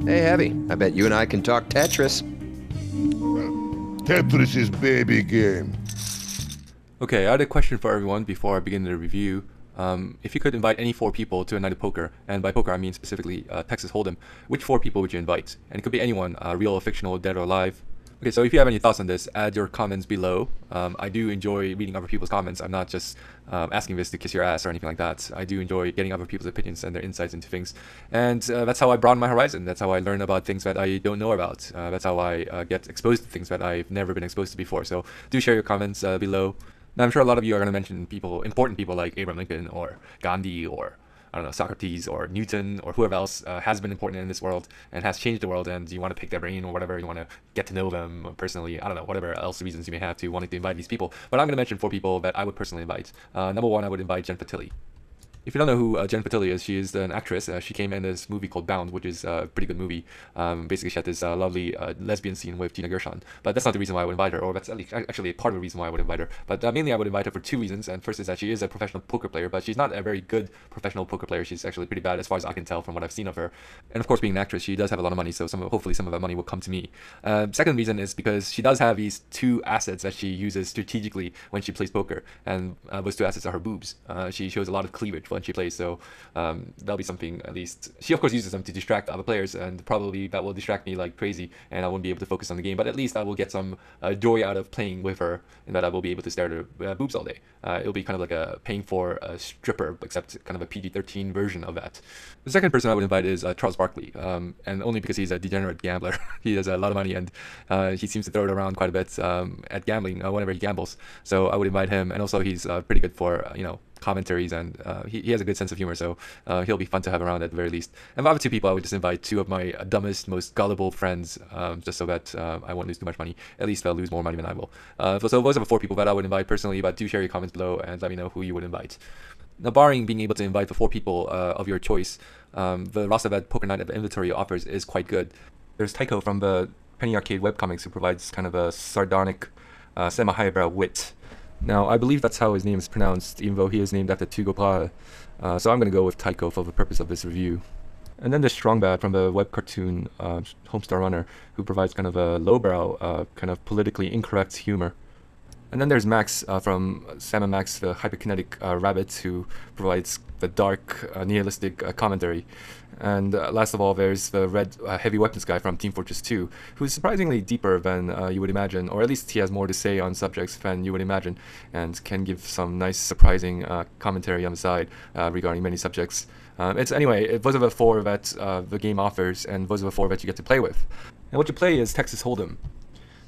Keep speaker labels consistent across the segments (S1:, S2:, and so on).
S1: Hey, Heavy, I bet you and I can talk Tetris.
S2: Tetris is baby game.
S3: Okay, I had a question for everyone before I begin the review. If you could invite any four people to a night of poker, and by poker I mean specifically Texas Hold'em, which four people would you invite? And it could be anyone, real or fictional, dead or alive. Okay, so if you have any thoughts on this, add your comments below. I do enjoy reading other people's comments. I'm not just asking this to kiss your ass or anything like that. I do enjoy getting other people's opinions and their insights into things. And that's how I broaden my horizon. That's how I learn about things that I don't know about. That's how I get exposed to things that I've never been exposed to before. So do share your comments below. Now, I'm sure a lot of you are going to mention people, important people like Abraham Lincoln or Gandhi or, I don't know, Socrates or Newton or whoever else has been important in this world and has changed the world, and you want to pick their brain or whatever, you want to get to know them personally, I don't know, whatever else reasons you may have to wanting to invite these people. But I'm going to mention four people that I would personally invite. Number one, I would invite Jen Fatilli. If you don't know who Jen Fatilli is, she is an actress. She came in this movie called Bound, which is a pretty good movie. Basically, she had this lovely lesbian scene with Gina Gershon. But that's not the reason why I would invite her, or that's at least actually part of the reason why I would invite her. But mainly I would invite her for two reasons. And first is that she is a professional poker player, but she's not a very good professional poker player. She's actually pretty bad as far as I can tell from what I've seen of her. And of course, being an actress, she does have a lot of money, so hopefully some of that money will come to me. Second reason is because she does have these two assets that she uses strategically when she plays poker. And those two assets are her boobs. She shows a lot of cleavage when she plays, so that'll be something at least. She of course uses them to distract other players, and probably that will distract me like crazy, and I won't be able to focus on the game. But at least I will get some joy out of playing with her, and that I will be able to stare at her boobs all day. It'll be kind of like paying for a stripper, except kind of a PG-13 version of that. The second person I would invite is Charles Barkley, and only because he's a degenerate gambler. He has a lot of money, and he seems to throw it around quite a bit at gambling whenever he gambles. So I would invite him, and also he's pretty good for commentaries, and he has a good sense of humor, so he'll be fun to have around at the very least. And the other two people, I would just invite two of my dumbest, most gullible friends, just so that I won't lose too much money. At least they'll lose more money than I will. So those are the four people that I would invite personally, but do share your comments below and let me know who you would invite. Now, barring being able to invite the four people of your choice, the roster that Poker Night at the Inventory offers is quite good. There's Tycho from the Penny Arcade webcomics, who provides kind of a sardonic, semi-highbrow wit. Now, I believe that's how his name is pronounced, even though he is named after Tycho Brahe. So I'm going to go with Tycho for the purpose of this review. And then there's Strongbad from the web cartoon Homestar Runner, who provides kind of a lowbrow, kind of politically incorrect humor. And then there's Max from Sam and Max, the hyperkinetic rabbit, who provides the dark, nihilistic commentary. And last of all, there's the red heavy weapons guy from Team Fortress 2, who's surprisingly deeper than you would imagine, or at least he has more to say on subjects than you would imagine, and can give some nice, surprising commentary on the side regarding many subjects. Anyway, those are the four that the game offers, and those are the four that you get to play with. And what you play is Texas Hold'em.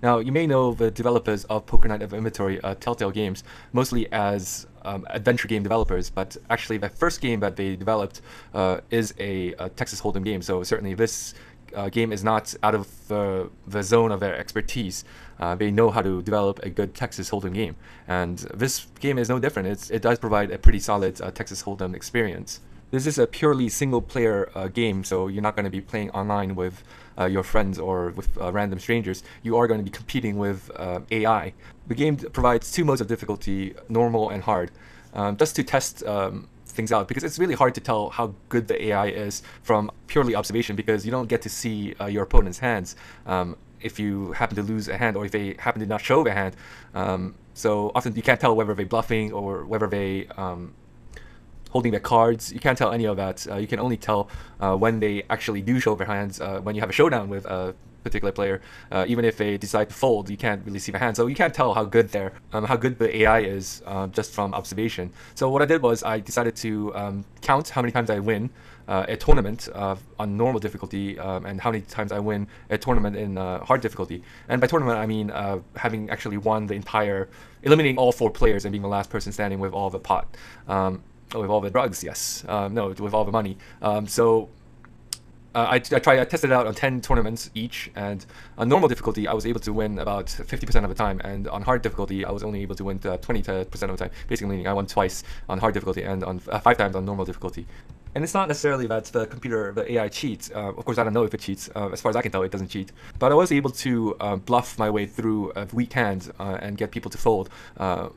S3: Now, you may know the developers of Poker Night of Inventory, Telltale Games, mostly as adventure game developers, but actually the first game that they developed is a Texas Hold'em game, so certainly this game is not out of the zone of their expertise. They know how to develop a good Texas Hold'em game, and this game is no different. It does provide a pretty solid Texas Hold'em experience. This is a purely single-player game, so you're not going to be playing online with your friends or with random strangers. You are going to be competing with AI. The game provides two modes of difficulty, normal and hard, just to test things out, because it's really hard to tell how good the AI is from purely observation, because you don't get to see your opponent's hands if you happen to lose a hand, or if they happen to not show the hand. So often you can't tell whether they're bluffing or whether they holding their cards. You can't tell any of that. You can only tell when they actually do show their hands, when you have a showdown with a particular player. Even if they decide to fold, you can't really see the hand. So you can't tell how good the AI is just from observation. So what I did was I decided to count how many times I win a tournament on normal difficulty, and how many times I win a tournament in hard difficulty. And by tournament, I mean having actually won the entire, eliminating all four players and being the last person standing with all the pot. With all the drugs, yes. No, with all the money. I tested it out on 10 tournaments each, and on normal difficulty, I was able to win about 50% of the time, and on hard difficulty, I was only able to win 20% of the time. Basically, meaning I won twice on hard difficulty and on 5 times on normal difficulty. And it's not necessarily that the AI cheats. Of course, I don't know if it cheats. As far as I can tell, it doesn't cheat. But I was able to bluff my way through weak hands and get people to fold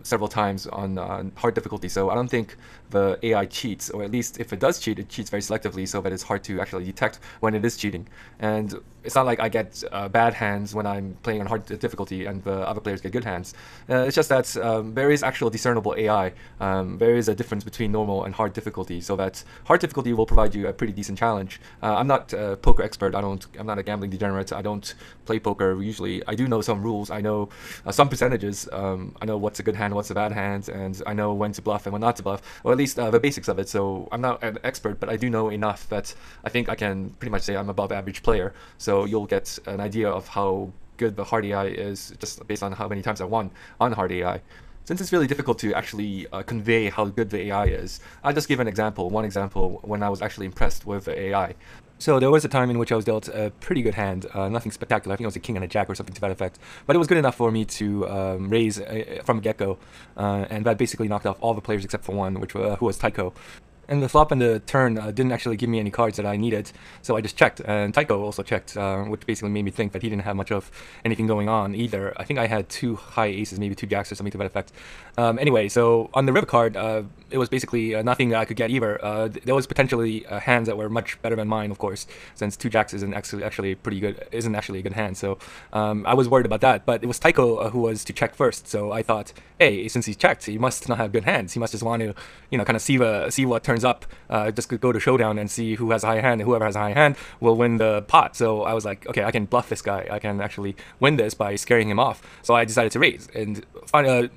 S3: several times on hard difficulty. So I don't think the AI cheats, or at least if it does cheat, it cheats very selectively so that it's hard to actually detect when it is cheating. And it's not like I get bad hands when I'm playing on hard difficulty and the other players get good hands. It's just that there is actual discernible AI. There is a difference between normal and hard difficulty, so that hard difficulty will provide you a pretty decent challenge. I'm not a poker expert. I'm not a gambling degenerate. I don't play poker usually. I do know some rules. I know some percentages. I know what's a good hand, what's a bad hand, and I know when to bluff and when not to bluff, or at least the basics of it. So I'm not an expert, but I do know enough that I think I can pretty much say I'm above average player. So you'll get an idea of how good the hard AI is just based on how many times I won on hard AI. Since it's really difficult to actually convey how good the AI is, I'll just give one example when I was actually impressed with the AI. So there was a time in which I was dealt a pretty good hand, nothing spectacular. I think it was a king and a jack or something to that effect. But it was good enough for me to raise from the get-go, and that basically knocked off all the players except for one, who was Tycho. And the flop and the turn didn't actually give me any cards that I needed, so I just checked. And Tycho also checked, which basically made me think that he didn't have much of anything going on either. I think I had 2 high aces, maybe 2 jacks or something to that effect. Anyway, so on the river card, it was basically nothing that I could get either. There was potentially hands that were much better than mine, of course, since 2 jacks isn't actually a good hand. So I was worried about that. But it was Tycho who was to check first. So I thought, hey, since he's checked, he must not have good hands. He must just want to, kind of see what turns up. Just go to showdown and see who has a high hand, and whoever has a high hand will win the pot. So I was like, okay, I can bluff this guy. I can actually win this by scaring him off. So I decided to raise. And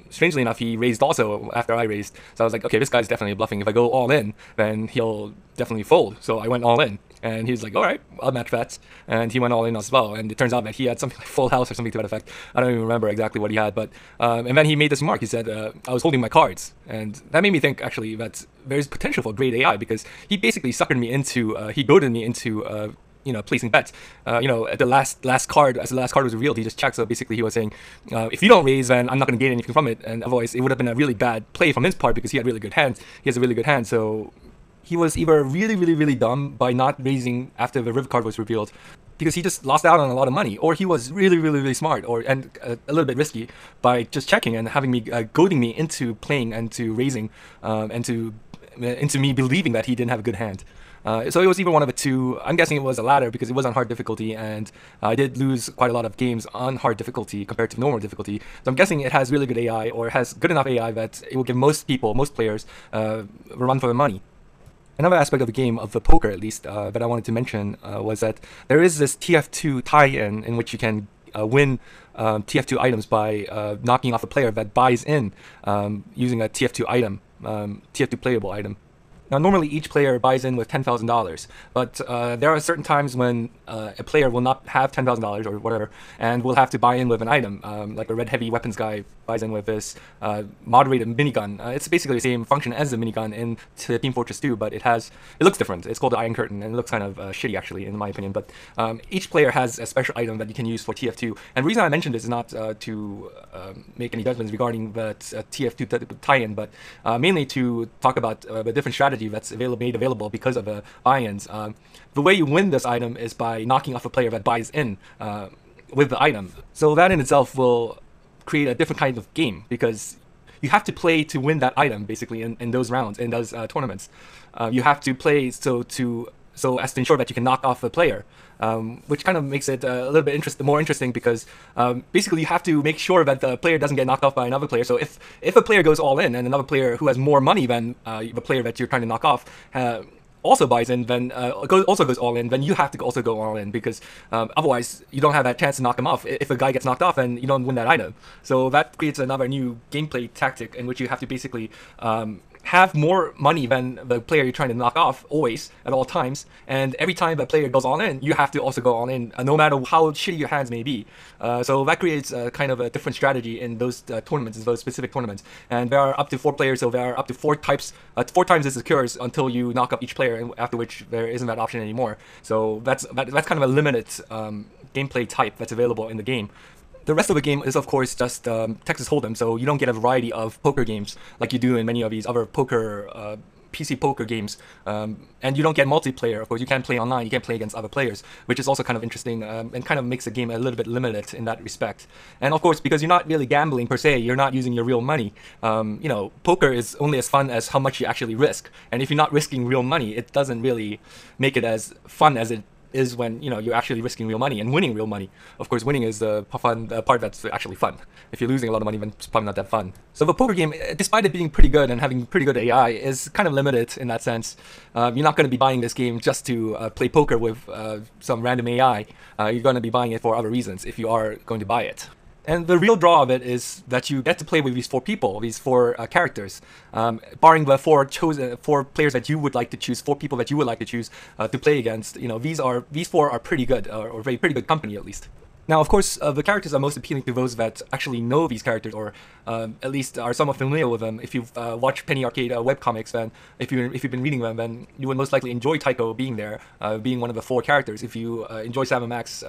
S3: strangely enough, he raised also after I raised. So I was like, okay, this guy's definitely bluffing. If I go all in, then he'll definitely fold. So I went all in. And he was like, all right, I'll match bets. And he went all in as well. And it turns out that he had something like full house or something to that effect. I don't even remember exactly what he had. But and then he made this remark. He said, I was holding my cards. And that made me think, actually, that there's potential for great AI, because he basically suckered me into, he goaded me into, placing bets. At the last card, as the last card was revealed, he just checked. So basically he was saying, if you don't raise, then I'm not going to gain anything from it. And otherwise, it would have been a really bad play from his part, because he had really good hands. He has a really good hand. So he was either really, really, really dumb by not raising after the river card was revealed, because he just lost out on a lot of money, or he was really, really, really smart, and a little bit risky by just checking and having me goading me into playing and to raising, and into me believing that he didn't have a good hand. So it was either one of the two. I'm guessing it was the latter, because it was on hard difficulty, and I did lose quite a lot of games on hard difficulty compared to normal difficulty. So I'm guessing it has really good AI, or has good enough AI that it will give most players, a run for their money. Another aspect of the game, of the poker at least, that I wanted to mention was that there is this TF2 tie-in in which you can win TF2 items by knocking off a player that buys in using a TF2 item, TF2 playable item. Now, normally each player buys in with $10,000, but there are certain times when a player will not have $10,000 or whatever, and will have to buy in with an item, like a red heavy weapons guy buys in with this moderated minigun. It's basically the same function as the minigun in Team Fortress 2, but it looks different. It's called the Iron Curtain, and it looks kind of shitty, actually, in my opinion. But each player has a special item that you can use for TF2. And the reason I mentioned this is not to make any judgments regarding the TF2 tie-in, but mainly to talk about the different strategies that's made available because of buy-ins. The way you win this item is by knocking off a player that buys in with the item. So that in itself will create a different kind of game, because you have to play to win that item, basically, in those rounds, in those tournaments. You have to play so as to ensure that you can knock off a player, which kind of makes it a little bit more interesting, because basically you have to make sure that the player doesn't get knocked off by another player. So if a player goes all in and another player who has more money than the player that you're trying to knock off also buys in, then also goes all in, then you have to also go all in, because otherwise you don't have that chance to knock him off. If a guy gets knocked off, then you don't win that item. So that creates another new gameplay tactic in which you have to basically have more money than the player you're trying to knock off, always, at all times. And every time that player goes all in, you have to also go all in, no matter how shitty your hands may be. So that creates kind of a different strategy in those tournaments, in those specific tournaments. And there are up to 4 players, so there are up to 4 times this occurs until you knock up each player, and after which there isn't that option anymore. So that's kind of a limited gameplay type that's available in the game. The rest of the game is, of course, just Texas Hold'em, so you don't get a variety of poker games like you do in many of these other poker
S4: PC poker games, and you don't get multiplayer. Of course, you can't play online, you can't play against other players, which is also kind of interesting, and kind of makes the game a little bit limited in that respect. And of course, because you're not really gambling per se, you're not using your real money. Poker is only as fun as how much you actually risk. And if you're not risking real money, it doesn't really make it as fun as it is when you're actually risking real money and winning real money. Of course, winning is the fun part that's actually fun. If you're losing a lot of money, then it's probably not that fun. So the poker game, despite it being pretty good and having pretty good AI, is kind of limited in that sense. You're not going to be buying this game just to play poker with some random AI. You're going to be buying it for other reasons if you are going to buy it. And the real draw of it is that you get to play with these 4 people, these 4 characters, barring the 4 players that you would like to choose, 4 people that you would like to choose to play against. These 4 are pretty good, or very pretty good company at least. Now, of course, the characters are most appealing to those that actually know these characters, or at least are somewhat familiar with them. If you've watched Penny Arcade webcomics, then if you've been reading them, then you would most likely enjoy Tycho being there, being one of the 4 characters. If you enjoy Sam Max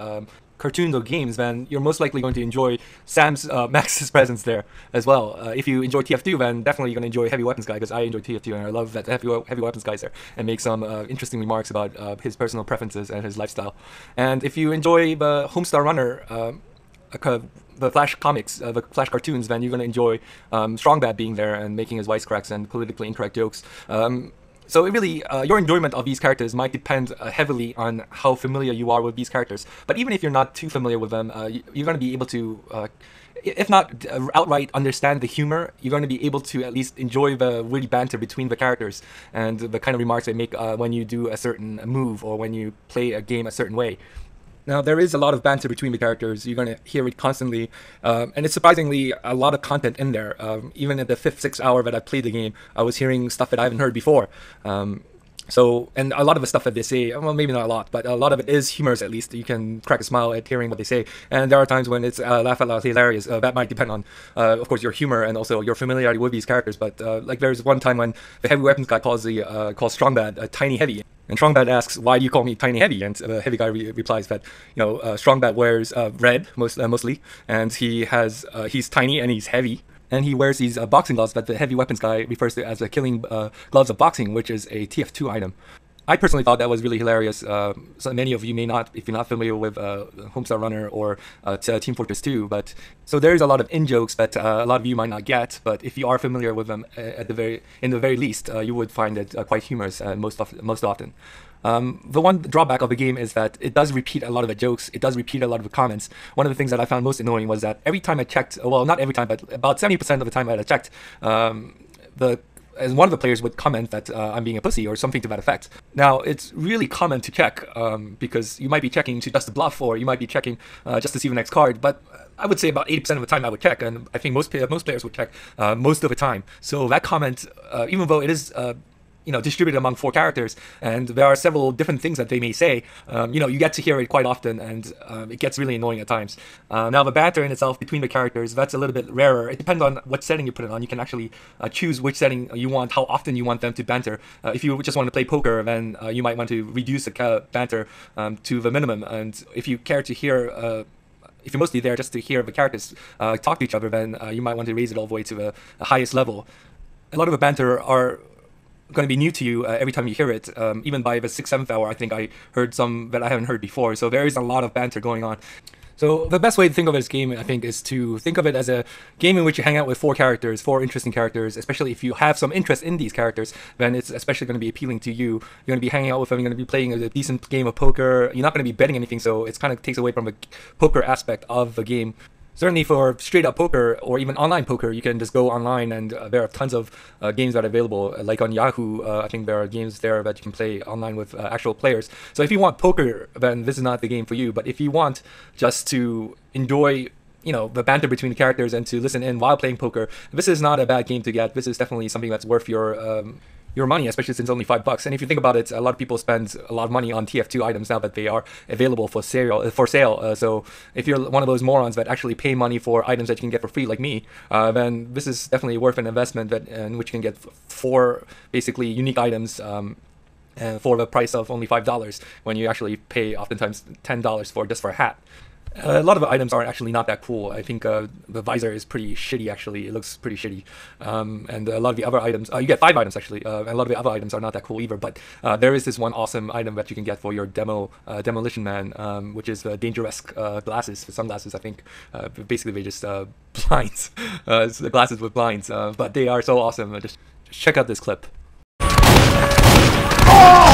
S4: cartoons or games, then you're most likely going to enjoy Max's presence there as well. If you enjoy TF2, then definitely you're going to enjoy Heavy Weapons Guy, because I enjoy TF2 and I love that Heavy Weapons Guy's there and make some interesting remarks about his personal preferences and his lifestyle. And if you enjoy the Homestar Runner, the Flash comics, the Flash cartoons, then you're going to enjoy Strong Bad being there and making his wisecracks and politically incorrect jokes. So it really, your enjoyment of these characters might depend heavily on how familiar you are with these characters. But even if you're not too familiar with them, you're going to be able to, if not outright understand the humor, you're going to be able to at least enjoy the witty banter between the characters and the kind of remarks they make when you do a certain move or when you play a game a certain way. Now, there is a lot of banter between the characters. You're going to hear it constantly, and it's surprisingly a lot of content in there. Even at the 5th, 6th hour that I played the game, I was hearing stuff that I haven't heard before. And a lot of the stuff that they say, well, maybe not a lot, but a lot of it is humorous at least. You can crack a smile at hearing what they say. And there are times when it's laugh out loud hilarious. That might depend on, of course, your humor and also your familiarity with these characters. But like there's one time when the Heavy Weapons guy calls Strong Bad Tiny Heavy. And Strong Bad asks, "Why do you call me Tiny Heavy?" And the Heavy guy replies that, Strong Bad wears red mostly, and he's tiny and he's heavy. And he wears these boxing gloves that the Heavy Weapons guy refers to as the killing gloves of boxing, which is a TF2 item. I personally thought that was really hilarious. So many of you may not, if you're not familiar with Homestar Runner or Team Fortress 2. But so there's a lot of in-jokes that a lot of you might not get. But if you are familiar with them, in the very least, you would find it quite humorous most often. The one drawback of the game is that it does repeat a lot of the jokes. It does repeat a lot of the comments. One of the things that I found most annoying was that every time I checked, well, not every time, but about 70% of the time that I checked, as one of the players would comment that I'm being a pussy or something to that effect. Now, it's really common to check because you might be checking to just bluff, or you might be checking just to see the next card. But I would say about 80% of the time I would check, and I think most players would check most of the time. So that comment, even though it is distributed among 4 characters, and there are several different things that they may say, you get to hear it quite often, and it gets really annoying at times. Now, the banter in itself between the characters, that's a little bit rarer. It depends on what setting you put it on. You can actually choose which setting you want, how often you want them to banter. If you just want to play poker, then you might want to reduce the banter to the minimum. And if you care to hear if you're mostly there just to hear the characters talk to each other, then you might want to raise it all the way to the highest level. A lot of the banter are going to be new to you every time you hear it. Even by the 6th, 7th hour, I think I heard some that I haven't heard before. So there is a lot of banter going on. So the best way to think of this game, I think, is to think of it as a game in which you hang out with 4 characters, 4 interesting characters. Especially if you have some interest in these characters, then it's especially going to be appealing to you. You're going to be hanging out with them. You're going to be playing a decent game of poker. You're not going to be betting anything, so it kind of takes away from the poker aspect of the game. Certainly for straight-up poker or even online poker, you can just go online, and there are tons of games that are available. Like on Yahoo, I think there are games there that you can play online with actual players. So if you want poker, then this is not the game for you. But if you want just to enjoy the banter between the characters and to listen in while playing poker, this is not a bad game to get. This is definitely something that's worth your money, especially since it's only $5. And if you think about it, a lot of people spend a lot of money on TF2 items now that they are available for sale. So if you're one of those morons that actually pay money for items that you can get for free, like me, then this is definitely worth an investment in which you can get 4 basically unique items for the price of only $5 when you actually pay oftentimes $10 for a hat. A lot of the items are actually not that cool. I think the visor is pretty shitty, actually. It looks pretty shitty. And a lot of the other items, you get 5 items actually, and a lot of the other items are not that cool either. But there is this one awesome item that you can get for your demolition man, which is dangerous glasses, sunglasses, I think. Basically, they're just blinds. It's the glasses with blinds, but they are so awesome. Just check out this clip.
S2: Oh!